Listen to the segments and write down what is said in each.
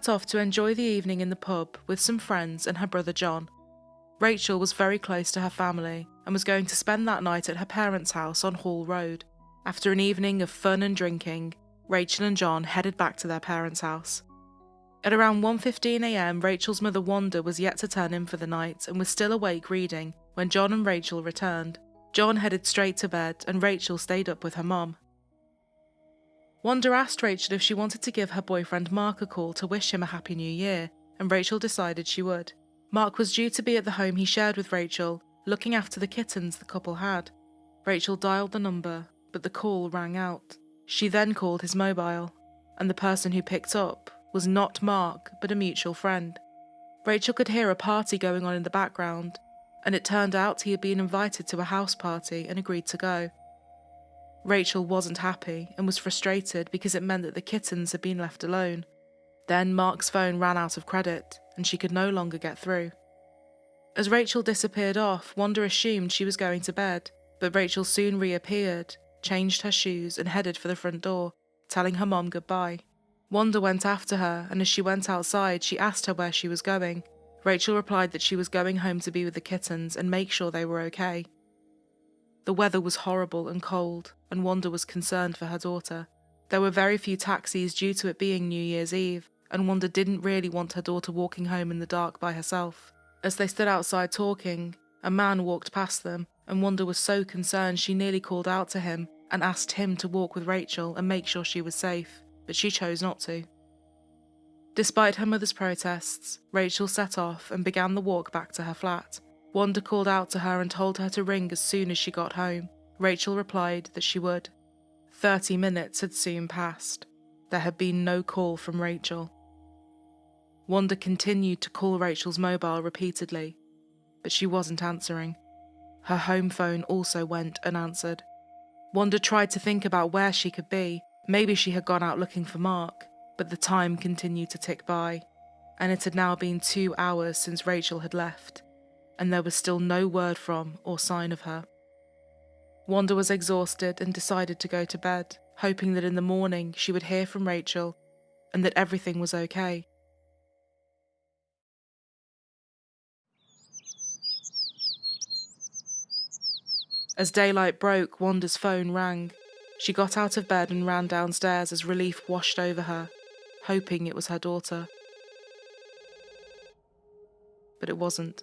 set off to enjoy the evening in the pub with some friends and her brother John. Rachel was very close to her family and was going to spend that night at her parents' house on Hall Road. After an evening of fun and drinking, Rachel and John headed back to their parents' house. At around 1:15 a.m, Rachel's mother Wanda was yet to turn in for the night and was still awake reading when John and Rachel returned. John headed straight to bed and Rachel stayed up with her mom. Wanda asked Rachel if she wanted to give her boyfriend Mark a call to wish him a Happy New Year, and Rachel decided she would. Mark was due to be at the home he shared with Rachel, looking after the kittens the couple had. Rachel dialed the number, but the call rang out. She then called his mobile, and the person who picked up was not Mark, but a mutual friend. Rachel could hear a party going on in the background, and it turned out he had been invited to a house party and agreed to go. Rachel wasn't happy and was frustrated because it meant that the kittens had been left alone. Then Mark's phone ran out of credit, and she could no longer get through. As Rachel disappeared off, Wanda assumed she was going to bed, but Rachel soon reappeared, changed her shoes and headed for the front door, telling her mom goodbye. Wanda went after her, and as she went outside, she asked her where she was going. Rachel replied that she was going home to be with the kittens and make sure they were okay. The weather was horrible and cold, and Wanda was concerned for her daughter. There were very few taxis due to it being New Year's Eve, and Wanda didn't really want her daughter walking home in the dark by herself. As they stood outside talking, a man walked past them, and Wanda was so concerned she nearly called out to him and asked him to walk with Rachel and make sure she was safe, but she chose not to. Despite her mother's protests, Rachel set off and began the walk back to her flat. Wanda called out to her and told her to ring as soon as she got home. Rachel replied that she would. 30 minutes had soon passed. There had been no call from Rachel. Wanda continued to call Rachel's mobile repeatedly, but she wasn't answering. Her home phone also went unanswered. Wanda tried to think about where she could be. Maybe she had gone out looking for Mark, but the time continued to tick by, and it had now been 2 hours since Rachel had left, and there was still no word from or sign of her. Wanda was exhausted and decided to go to bed, hoping that in the morning she would hear from Rachel and that everything was okay. As daylight broke, Wanda's phone rang. She got out of bed and ran downstairs as relief washed over her, hoping it was her daughter. But it wasn't.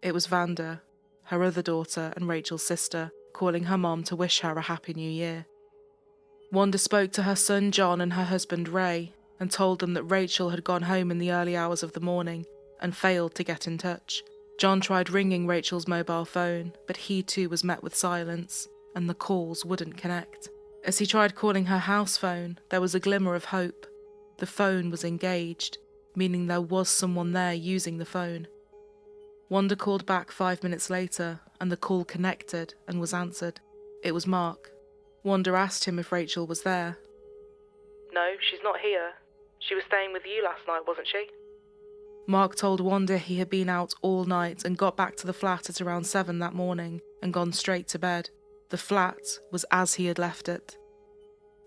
It was Vanda, her other daughter and Rachel's sister, calling her mom to wish her a Happy New Year. Wanda spoke to her son John and her husband Ray and told them that Rachel had gone home in the early hours of the morning and failed to get in touch. John tried ringing Rachel's mobile phone, but he too was met with silence, and the calls wouldn't connect. As he tried calling her house phone, there was a glimmer of hope. The phone was engaged, meaning there was someone there using the phone. Wanda called back 5 minutes later, and the call connected and was answered. It was Mark. Wanda asked him if Rachel was there. No, she's not here. She was staying with you last night, wasn't she? Mark told Wanda he had been out all night and got back to the flat at around 7 that morning and gone straight to bed. The flat was as he had left it.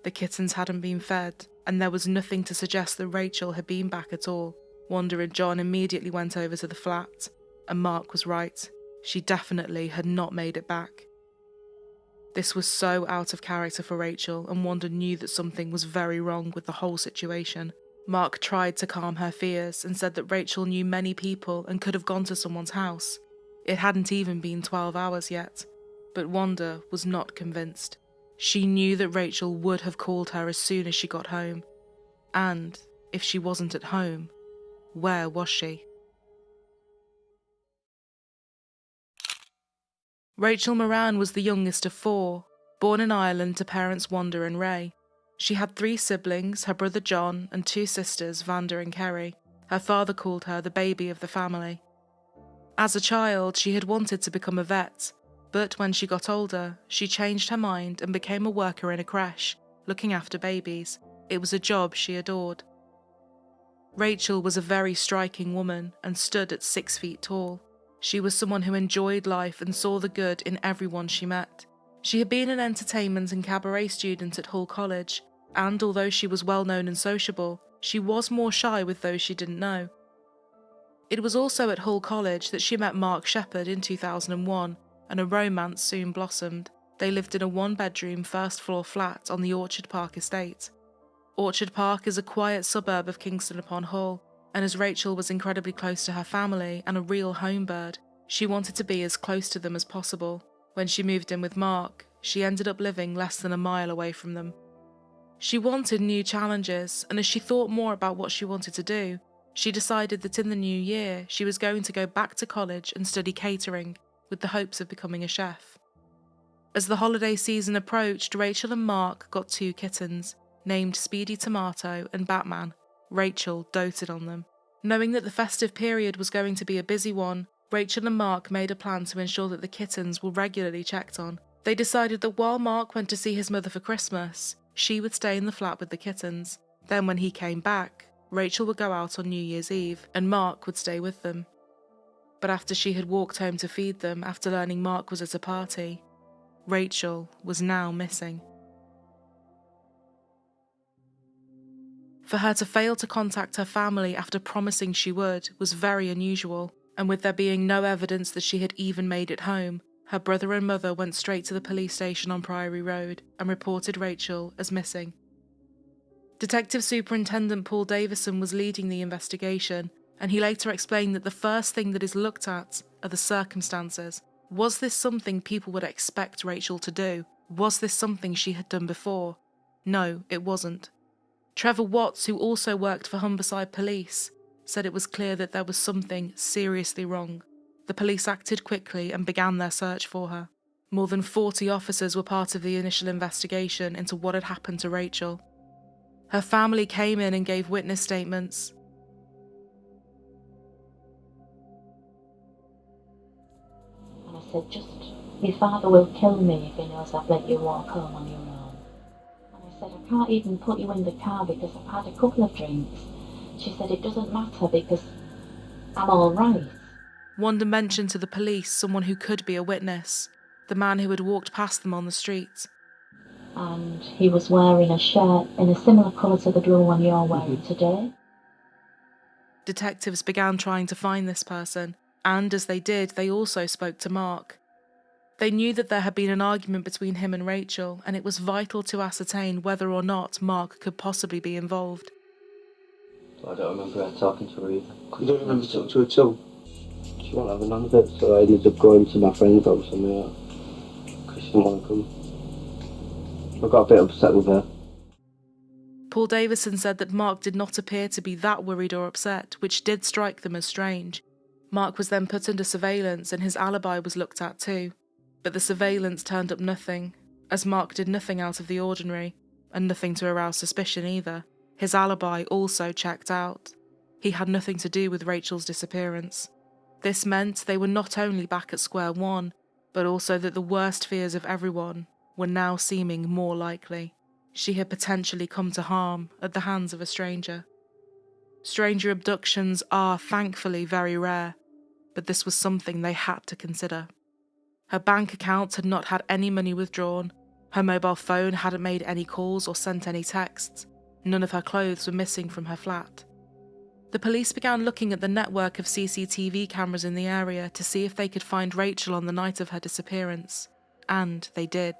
The kittens hadn't been fed, and there was nothing to suggest that Rachel had been back at all. Wanda and John immediately went over to the flat, and Mark was right. She definitely had not made it back. This was so out of character for Rachel, and Wanda knew that something was very wrong with the whole situation. Mark tried to calm her fears and said that Rachel knew many people and could have gone to someone's house. It hadn't even been 12 hours yet, but Wanda was not convinced. She knew that Rachel would have called her as soon as she got home. And if she wasn't at home, where was she? Rachel Moran was the youngest of 4, born in Ireland to parents Wanda and Ray. She had 3 siblings, her brother John, and 2 sisters, Vanda and Kerry. Her father called her the baby of the family. As a child, she had wanted to become a vet, but when she got older, she changed her mind and became a worker in a creche, looking after babies. It was a job she adored. Rachel was a very striking woman and stood at 6 feet tall. She was someone who enjoyed life and saw the good in everyone she met. She had been an entertainment and cabaret student at Hull College, and although she was well known and sociable, she was more shy with those she didn't know. It was also at Hull College that she met Mark Shepherd in 2001, and a romance soon blossomed. They lived in a one-bedroom, first-floor flat on the Orchard Park estate. Orchard Park is a quiet suburb of Kingston upon Hull, and as Rachel was incredibly close to her family and a real home bird, she wanted to be as close to them as possible. When she moved in with Mark, she ended up living less than a mile away from them. She wanted new challenges, and as she thought more about what she wanted to do, she decided that in the new year she was going to go back to college and study catering, with the hopes of becoming a chef. As the holiday season approached, Rachel and Mark got 2 kittens, named Speedy Tomato and Batman. Rachel doted on them. Knowing that the festive period was going to be a busy one, Rachel and Mark made a plan to ensure that the kittens were regularly checked on. They decided that while Mark went to see his mother for Christmas, she would stay in the flat with the kittens. Then when he came back, Rachel would go out on New Year's Eve and Mark would stay with them. But after she had walked home to feed them after learning Mark was at a party, Rachel was now missing. For her to fail to contact her family after promising she would was very unusual, and with there being no evidence that she had even made it home, her brother and mother went straight to the police station on Priory Road and reported Rachel as missing. Detective Superintendent Paul Davison was leading the investigation, and he later explained that the first thing that is looked at are the circumstances. Was this something people would expect Rachel to do? Was this something she had done before? No, it wasn't. Trevor Watts, who also worked for Humberside Police, said it was clear that there was something seriously wrong. The police acted quickly and began their search for her. More than 40 officers were part of the initial investigation into what had happened to Rachel. Her family came in and gave witness statements. And I said, your father will kill me if he knows I've let you walk home on your own. And I said, I can't even put you in the car because I've had a couple of drinks. She said, it doesn't matter because I'm all right. Wanda mentioned to the police someone who could be a witness, the man who had walked past them on the street. And he was wearing a shirt in a similar colour to the blue one you're wearing today. Detectives began trying to find this person, and as they did, they also spoke to Mark. They knew that there had been an argument between him and Rachel, and it was vital to ascertain whether or not Mark could possibly be involved. I don't remember her talking to her either. You don't remember talking to her at all? She won't have none of it, so I ended up going to my friend's house and because she didn't want to come. I got a bit upset with her. Paul Davison said that Mark did not appear to be that worried or upset, which did strike them as strange. Mark was then put under surveillance and his alibi was looked at too. But the surveillance turned up nothing, as Mark did nothing out of the ordinary, and nothing to arouse suspicion either. His alibi also checked out. He had nothing to do with Rachel's disappearance. This meant they were not only back at square one, but also that the worst fears of everyone were now seeming more likely. She had potentially come to harm at the hands of a stranger. Stranger abductions are thankfully very rare, but this was something they had to consider. Her bank account had not had any money withdrawn, her mobile phone hadn't made any calls or sent any texts, none of her clothes were missing from her flat. The police began looking at the network of CCTV cameras in the area to see if they could find Rachel on the night of her disappearance, and they did.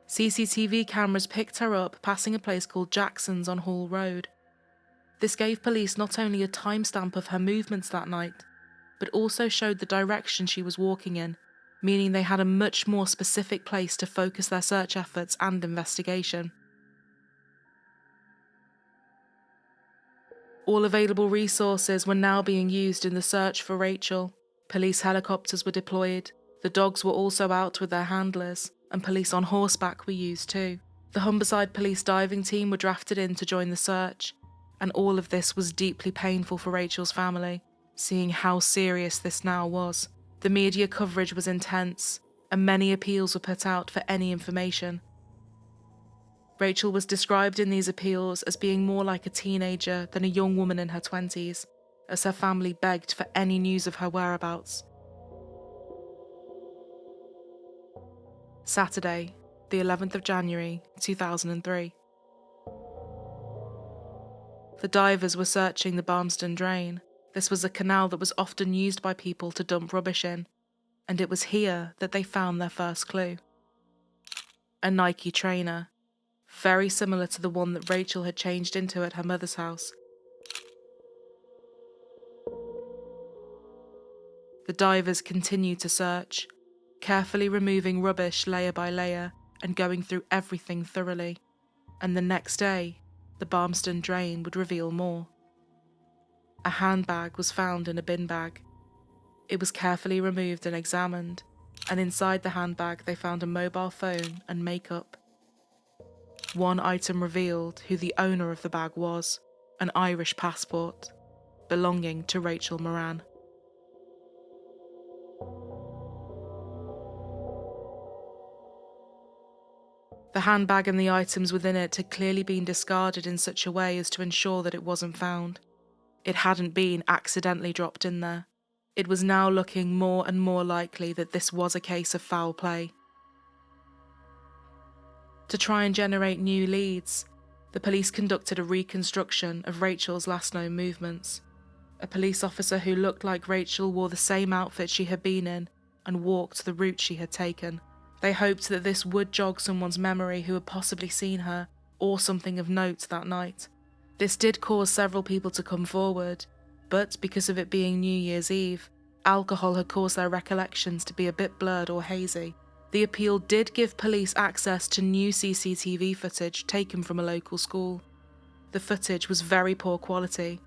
CCTV cameras picked her up passing a place called Jackson's on Hall Road. This gave police not only a timestamp of her movements that night, but also showed the direction she was walking in, meaning they had a much more specific place to focus their search efforts and investigation. All available resources were now being used in the search for Rachel. Police helicopters were deployed, the dogs were also out with their handlers, and police on horseback were used too. The Humberside Police diving team were drafted in to join the search, and all of this was deeply painful for Rachel's family, seeing how serious this now was. The media coverage was intense, and many appeals were put out for any information. Rachel was described in these appeals as being more like a teenager than a young woman in her 20s, as her family begged for any news of her whereabouts. Saturday, the 11th of January, 2003. The divers were searching the Barmston Drain. This was a canal that was often used by people to dump rubbish in, and it was here that they found their first clue. A Nike trainer, very similar to the one that Rachel had changed into at her mother's house. The divers continued to search, carefully removing rubbish layer by layer and going through everything thoroughly. And the next day, the Barmston Drain would reveal more. A handbag was found in a bin bag. It was carefully removed and examined, and inside the handbag they found a mobile phone and makeup. One item revealed who the owner of the bag was, an Irish passport, belonging to Rachel Moran. The handbag and the items within it had clearly been discarded in such a way as to ensure that it wasn't found. It hadn't been accidentally dropped in there. It was now looking more and more likely that this was a case of foul play. To try and generate new leads, the police conducted a reconstruction of Rachel's last known movements. A police officer who looked like Rachel wore the same outfit she had been in and walked the route she had taken. They hoped that this would jog someone's memory who had possibly seen her or something of note that night. This did cause several people to come forward, but because of it being New Year's Eve, alcohol had caused their recollections to be a bit blurred or hazy. The appeal did give police access to new CCTV footage taken from a local school. The footage was very poor quality,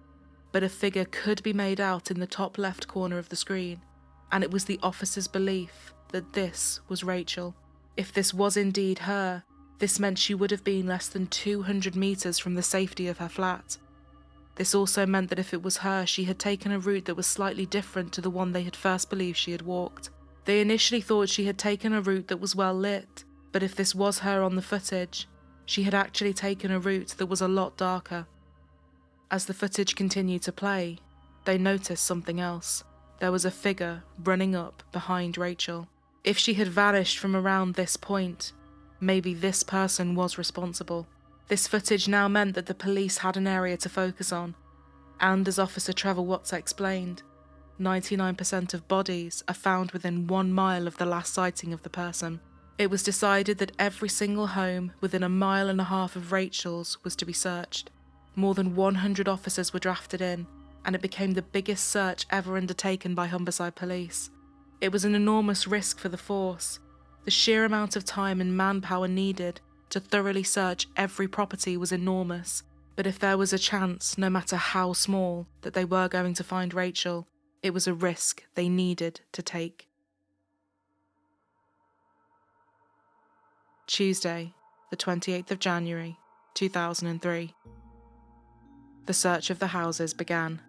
but a figure could be made out in the top left corner of the screen, and it was the officer's belief that this was Rachel. If this was indeed her, this meant she would have been less than 200 metres from the safety of her flat. This also meant that if it was her, she had taken a route that was slightly different to the one they had first believed she had walked. They initially thought she had taken a route that was well lit, but if this was her on the footage, she had actually taken a route that was a lot darker. As the footage continued to play, they noticed something else. There was a figure running up behind Rachel. If she had vanished from around this point, maybe this person was responsible. This footage now meant that the police had an area to focus on, and as Officer Trevor Watts explained, 99% of bodies are found within 1 mile of the last sighting of the person. It was decided that every single home within 1.5 miles of Rachel's was to be searched. More than 100 officers were drafted in, and it became the biggest search ever undertaken by Humberside Police. It was an enormous risk for the force. The sheer amount of time and manpower needed to thoroughly search every property was enormous, but if there was a chance, no matter how small, that they were going to find Rachel, it was a risk they needed to take. Tuesday, the 28th of January, 2003. The search of the houses began.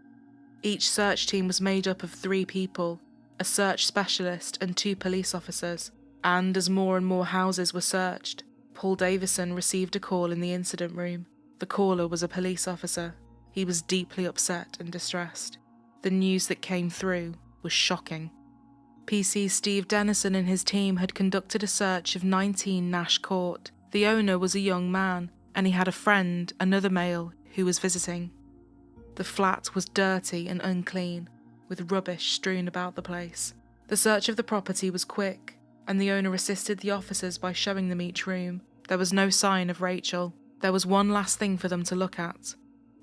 Each search team was made up of 3 people, a search specialist and 2 police officers, and as more and more houses were searched, Paul Davison received a call in the incident room. The caller was a police officer. He was deeply upset and distressed. The news that came through was shocking. PC Steve Dennison and his team had conducted a search of 19 Nash Court. The owner was a young man, and he had a friend, another male, who was visiting. The flat was dirty and unclean, with rubbish strewn about the place. The search of the property was quick, and the owner assisted the officers by showing them each room. There was no sign of Rachel. There was one last thing for them to look at: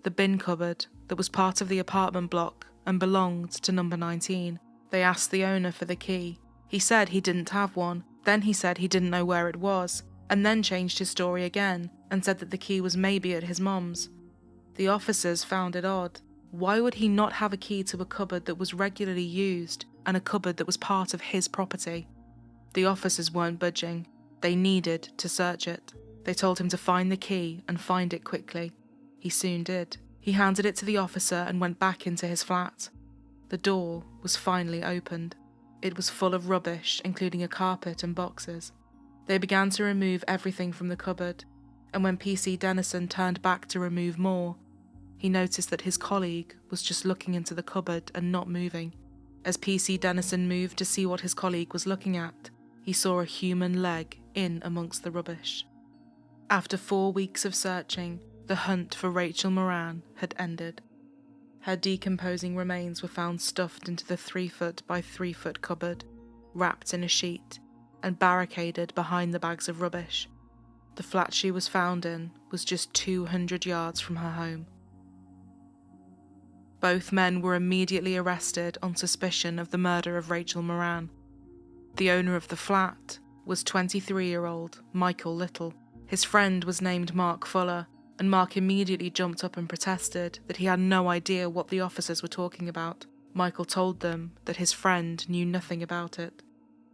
the bin cupboard that was part of the apartment block and belonged to number 19. They asked the owner for the key. He said he didn't have one, then he said he didn't know where it was, and then changed his story again and said that the key was maybe at his mum's. The officers found it odd. Why would he not have a key to a cupboard that was regularly used and a cupboard that was part of his property? The officers weren't budging. They needed to search it. They told him to find the key and find it quickly. He soon did. He handed it to the officer and went back into his flat. The door was finally opened. It was full of rubbish, including a carpet and boxes. They began to remove everything from the cupboard, and when PC Dennison turned back to remove more, he noticed that his colleague was just looking into the cupboard and not moving. As PC Dennison moved to see what his colleague was looking at, he saw a human leg in amongst the rubbish. After 4 weeks of searching, The hunt for Rachel Moran had ended. Her decomposing remains were found stuffed into the 3-foot by 3-foot cupboard, wrapped in a sheet, and barricaded behind the bags of rubbish. The flat she was found in was just 200 yards from her home. Both men were immediately arrested on suspicion of the murder of Rachel Moran. The owner of the flat was 23-year-old Michael Little. His friend was named Mark Fuller, and Mark immediately jumped up and protested that he had no idea what the officers were talking about. Michael told them that his friend knew nothing about it.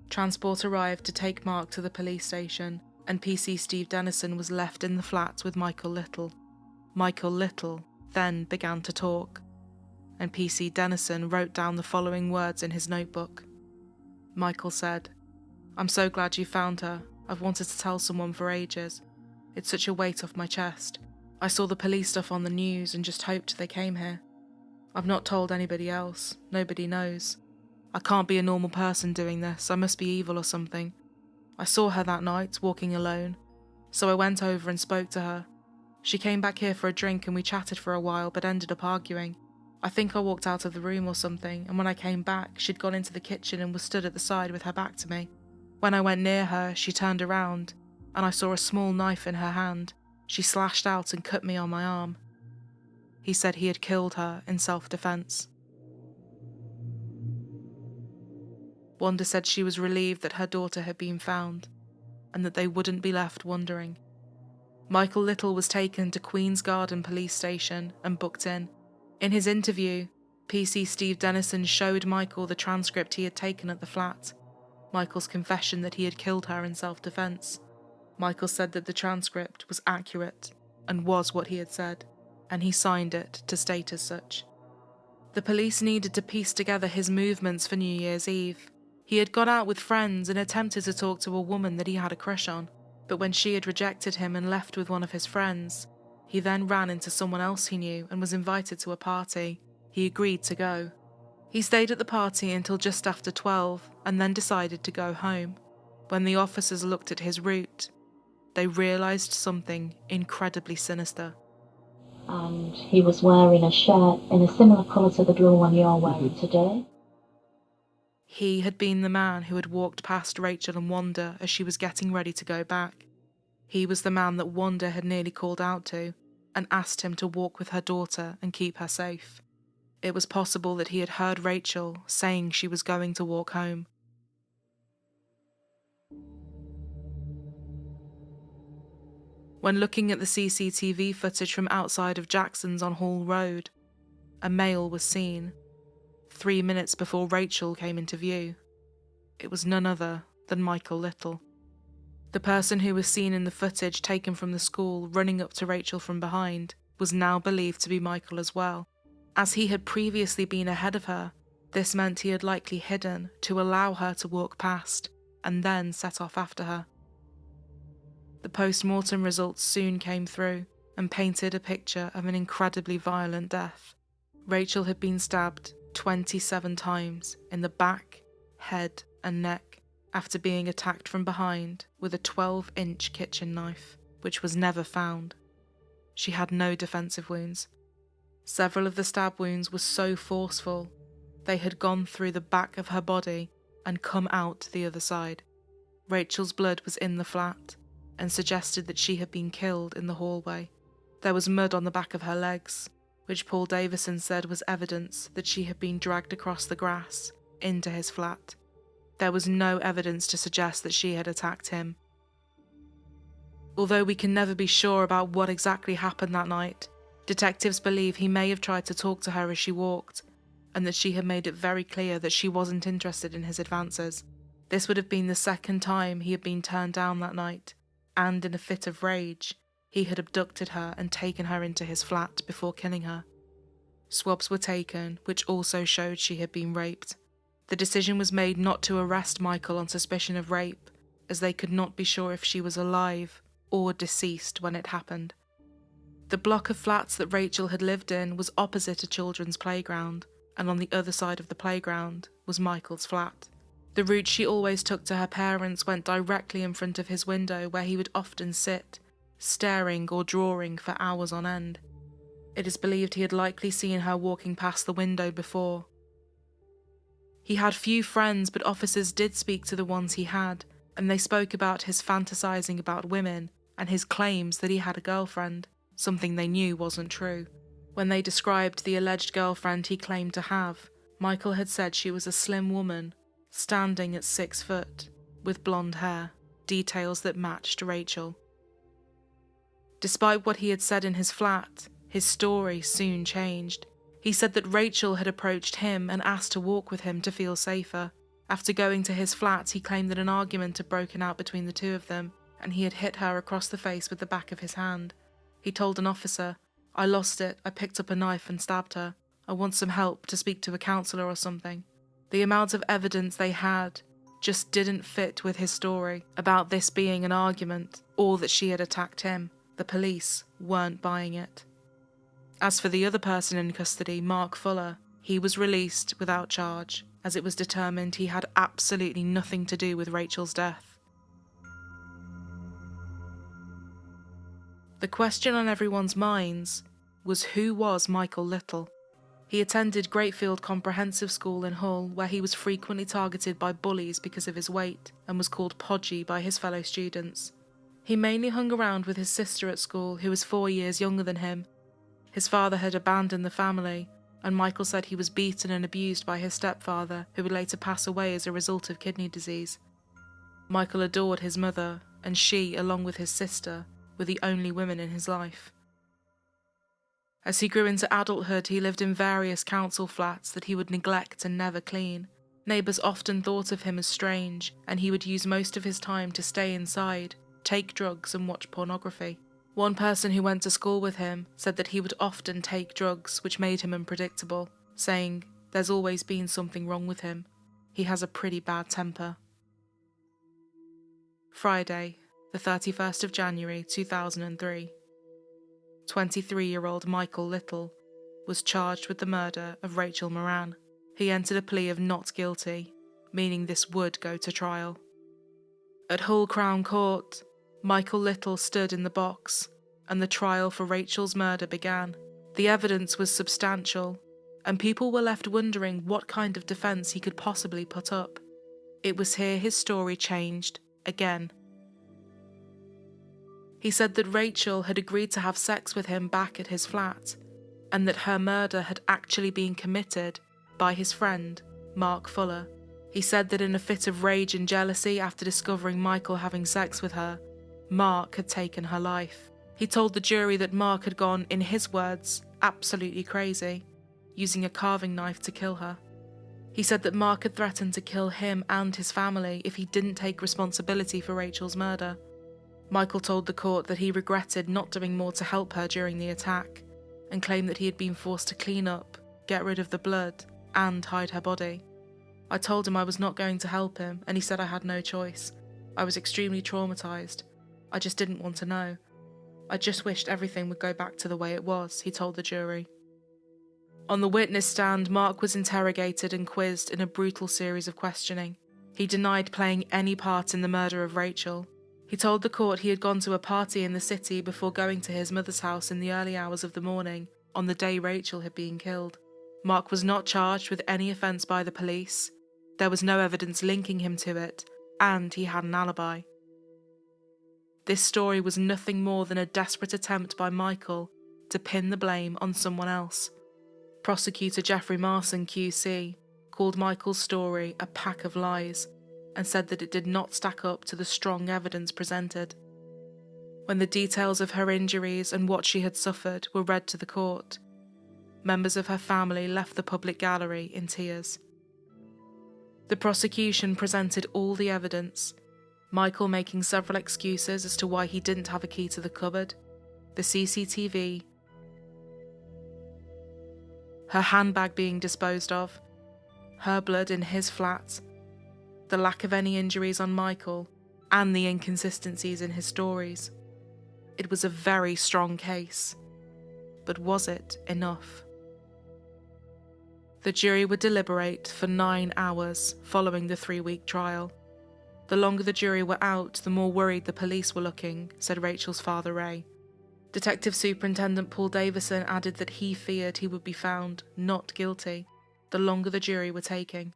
Transport arrived to take Mark to the police station, and PC Steve Dennison was left in the flat with Michael Little. Michael Little then began to talk, and PC Dennison wrote down the following words in his notebook. Michael said, "I'm so glad you found her. I've wanted to tell someone for ages. It's such a weight off my chest. I saw the police stuff on the news and just hoped they came here. I've not told anybody else. Nobody knows. I can't be a normal person doing this. I must be evil or something. I saw her that night, walking alone, so I went over and spoke to her. She came back here for a drink and we chatted for a while but ended up arguing. I think I walked out of the room or something, and when I came back, she'd gone into the kitchen and was stood at the side with her back to me. When I went near her, she turned around, and I saw a small knife in her hand. She slashed out and cut me on my arm." He said he had killed her in self-defense. Wanda said she was relieved that her daughter had been found, and that they wouldn't be left wondering. Michael Little was taken to Queen's Garden Police Station and booked in. In his interview, PC Steve Dennison showed Michael the transcript he had taken at the flat, Michael's confession that he had killed her in self-defense. Michael said that the transcript was accurate and was what he had said, and he signed it to state as such. The police needed to piece together his movements for New Year's Eve. He had gone out with friends and attempted to talk to a woman that he had a crush on, but when she had rejected him and left with one of his friends, he then ran into someone else he knew and was invited to a party. He agreed to go. He stayed at the party until just after 12 and then decided to go home. When the officers looked at his route, they realised something incredibly sinister. And he was wearing a shirt in a similar colour to the blue one you're wearing today. He had been the man who had walked past Rachel and Wanda as she was getting ready to go back. He was the man that Wanda had nearly called out to and asked him to walk with her daughter and keep her safe. It was possible that he had heard Rachel saying she was going to walk home. When looking at the CCTV footage from outside of Jackson's on Hall Road, a male was seen 3 minutes before Rachel came into view. It was none other than Michael Little. The person who was seen in the footage taken from the school running up to Rachel from behind was now believed to be Michael as well. As he had previously been ahead of her, this meant he had likely hidden to allow her to walk past and then set off after her. The post-mortem results soon came through and painted a picture of an incredibly violent death. Rachel had been stabbed 27 times in the back, head and neck after being attacked from behind with a 12-inch kitchen knife, which was never found. She had no defensive wounds. Several of the stab wounds were so forceful, they had gone through the back of her body and come out the other side. Rachel's blood was in the flat and suggested that she had been killed in the hallway. There was mud on the back of her legs, which Paul Davison said was evidence that she had been dragged across the grass into his flat. There was no evidence to suggest that she had attacked him. Although we can never be sure about what exactly happened that night, detectives believe he may have tried to talk to her as she walked, and that she had made it very clear that she wasn't interested in his advances. This would have been the second time he had been turned down that night, and in a fit of rage, he had abducted her and taken her into his flat before killing her. Swabs were taken, which also showed she had been raped. The decision was made not to arrest Michael on suspicion of rape, as they could not be sure if she was alive or deceased when it happened. The block of flats that Rachel had lived in was opposite a children's playground, and on the other side of the playground was Michael's flat. The route she always took to her parents went directly in front of his window, where he would often sit, staring or drawing for hours on end. It is believed he had likely seen her walking past the window before. He had few friends, but officers did speak to the ones he had, and they spoke about his fantasizing about women and his claims that he had a girlfriend, something they knew wasn't true. When they described the alleged girlfriend he claimed to have, Michael had said she was a slim woman, standing at 6 foot, with blonde hair, details that matched Rachel. Despite what he had said in his flat, his story soon changed. He said that Rachel had approached him and asked to walk with him to feel safer. After going to his flat, he claimed that an argument had broken out between the two of them, and he had hit her across the face with the back of his hand. He told an officer, "I lost it, I picked up a knife and stabbed her. I want some help to speak to a counsellor or something." The amount of evidence they had just didn't fit with his story about this being an argument or that she had attacked him. The police weren't buying it. As for the other person in custody, Mark Fuller, he was released without charge, as it was determined he had absolutely nothing to do with Rachel's death. The question on everyone's minds was, who was Michael Little? He attended Greatfield Comprehensive School in Hull, where he was frequently targeted by bullies because of his weight and was called Podgy by his fellow students. He mainly hung around with his sister at school, who was 4 years younger than him. His father had abandoned the family, and Michael said he was beaten and abused by his stepfather, who would later pass away as a result of kidney disease. Michael adored his mother, and she, along with his sister, were the only women in his life. As he grew into adulthood, he lived in various council flats that he would neglect and never clean. Neighbours often thought of him as strange, and he would use most of his time to stay inside, take drugs and watch pornography. One person who went to school with him said that he would often take drugs, which made him unpredictable, saying, "There's always been something wrong with him. He has a pretty bad temper." Friday, the 31st of January 2003. 23-year-old Michael Little was charged with the murder of Rachel Moran. He entered a plea of not guilty, meaning this would go to trial. At Hull Crown Court, Michael Little stood in the box, and the trial for Rachel's murder began. The evidence was substantial, and people were left wondering what kind of defence he could possibly put up. It was here his story changed again. He said that Rachel had agreed to have sex with him back at his flat, and that her murder had actually been committed by his friend, Mark Fuller. He said that in a fit of rage and jealousy after discovering Michael having sex with her, Mark had taken her life. He told the jury that Mark had gone, in his words, absolutely crazy, using a carving knife to kill her. He said that Mark had threatened to kill him and his family if he didn't take responsibility for Rachel's murder. Michael told the court that he regretted not doing more to help her during the attack, and claimed that he had been forced to clean up, get rid of the blood, and hide her body. I told him I was not going to help him, and he said I had no choice. I was extremely traumatised. I just didn't want to know. I just wished everything would go back to the way it was, he told the jury. On the witness stand, Mark was interrogated and quizzed in a brutal series of questioning. He denied playing any part in the murder of Rachel. He told the court he had gone to a party in the city before going to his mother's house in the early hours of the morning, on the day Rachel had been killed. Mark was not charged with any offence by the police. There was no evidence linking him to it, and he had an alibi. This story was nothing more than a desperate attempt by Michael to pin the blame on someone else. Prosecutor Jeffrey Marson QC called Michael's story a pack of lies and said that it did not stack up to the strong evidence presented. When the details of her injuries and what she had suffered were read to the court, members of her family left the public gallery in tears. The prosecution presented all the evidence, Michael making several excuses as to why he didn't have a key to the cupboard, the CCTV, her handbag being disposed of, her blood in his flat, the lack of any injuries on Michael, and the inconsistencies in his stories. It was a very strong case, but was it enough? The jury would deliberate for 9 hours following the 3-week trial. The longer the jury were out, the more worried the police were looking, said Rachel's father, Ray. Detective Superintendent Paul Davison added that he feared he would be found not guilty the longer the jury were taking.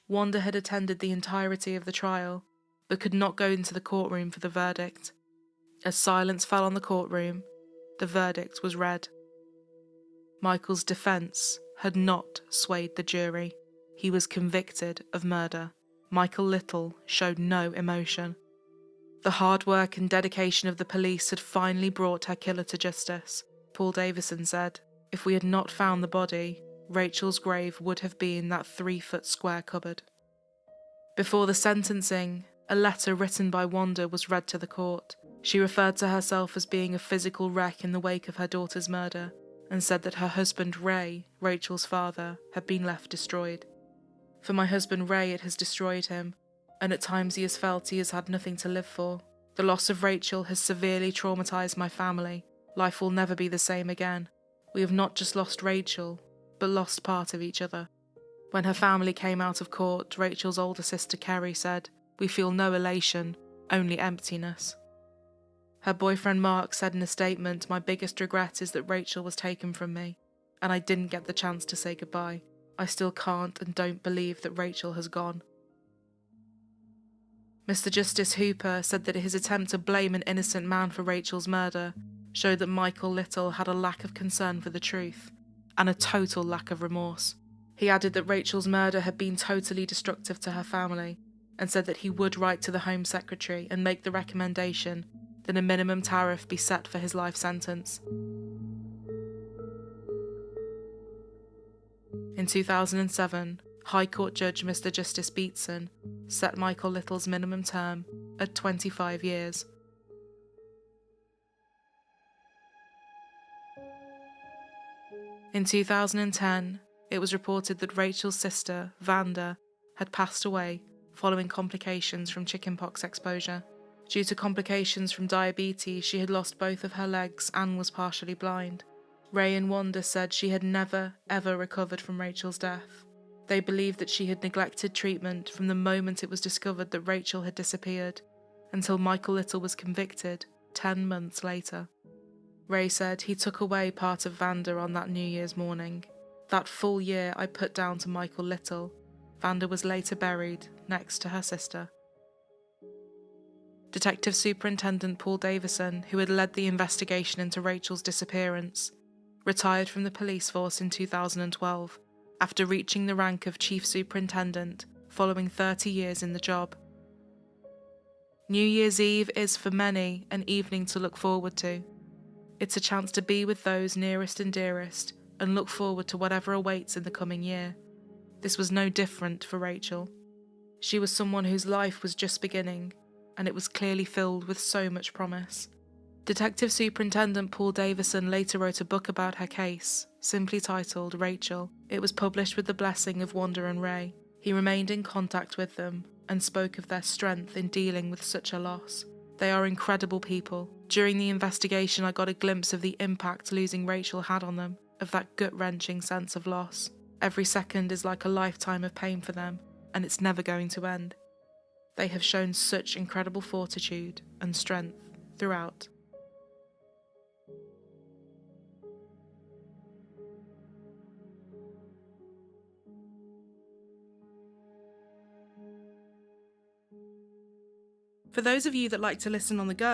Wanda had attended the entirety of the trial, but could not go into the courtroom for the verdict. As silence fell on the courtroom, the verdict was read. Michael's defence had not swayed the jury. He was convicted of murder. Michael Little showed no emotion. The hard work and dedication of the police had finally brought her killer to justice. Paul Davison said, "If we had not found the body, Rachel's grave would have been that 3-foot square cupboard." Before the sentencing, a letter written by Wanda was read to the court. She referred to herself as being a physical wreck in the wake of her daughter's murder, and said that her husband Ray, Rachel's father, had been left destroyed. "For my husband Ray, it has destroyed him, and at times he has felt he has had nothing to live for. The loss of Rachel has severely traumatised my family. Life will never be the same again. We have not just lost Rachel, but lost part of each other." When her family came out of court, Rachel's older sister Kerry said, "We feel no elation, only emptiness." Her boyfriend Mark said in a statement, "My biggest regret is that Rachel was taken from me, and I didn't get the chance to say goodbye. I still can't and don't believe that Rachel has gone." Mr. Justice Hooper said that his attempt to blame an innocent man for Rachel's murder showed that Michael Little had a lack of concern for the truth, and a total lack of remorse. He added that Rachel's murder had been totally destructive to her family, and said that he would write to the Home Secretary and make the recommendation that a minimum tariff be set for his life sentence. In 2007, High Court Judge Mr. Justice Beatson set Michael Little's minimum term at 25 years. In 2010, it was reported that Rachel's sister, Vanda, had passed away following complications from chickenpox exposure. Due to complications from diabetes, she had lost both of her legs and was partially blind. Ray and Wanda said she had never, ever recovered from Rachel's death. They believed that she had neglected treatment from the moment it was discovered that Rachel had disappeared, until Michael Little was convicted 10 months later. Ray said he took away part of Vanda on that New Year's morning. That full year I put down to Michael Little. Vanda was later buried next to her sister. Detective Superintendent Paul Davison, who had led the investigation into Rachel's disappearance, retired from the police force in 2012 after reaching the rank of Chief Superintendent following 30 years in the job. New Year's Eve is for many an evening to look forward to. It's a chance to be with those nearest and dearest and look forward to whatever awaits in the coming year. This was no different for Rachel. She was someone whose life was just beginning, and it was clearly filled with so much promise. Detective Superintendent Paul Davison later wrote a book about her case, simply titled Rachel. It was published with the blessing of Wanda and Ray. He remained in contact with them and spoke of their strength in dealing with such a loss. They are incredible people. During the investigation, I got a glimpse of the impact losing Rachel had on them, of that gut-wrenching sense of loss. Every second is like a lifetime of pain for them, and it's never going to end. They have shown such incredible fortitude and strength throughout. For those of you that like to listen on the go,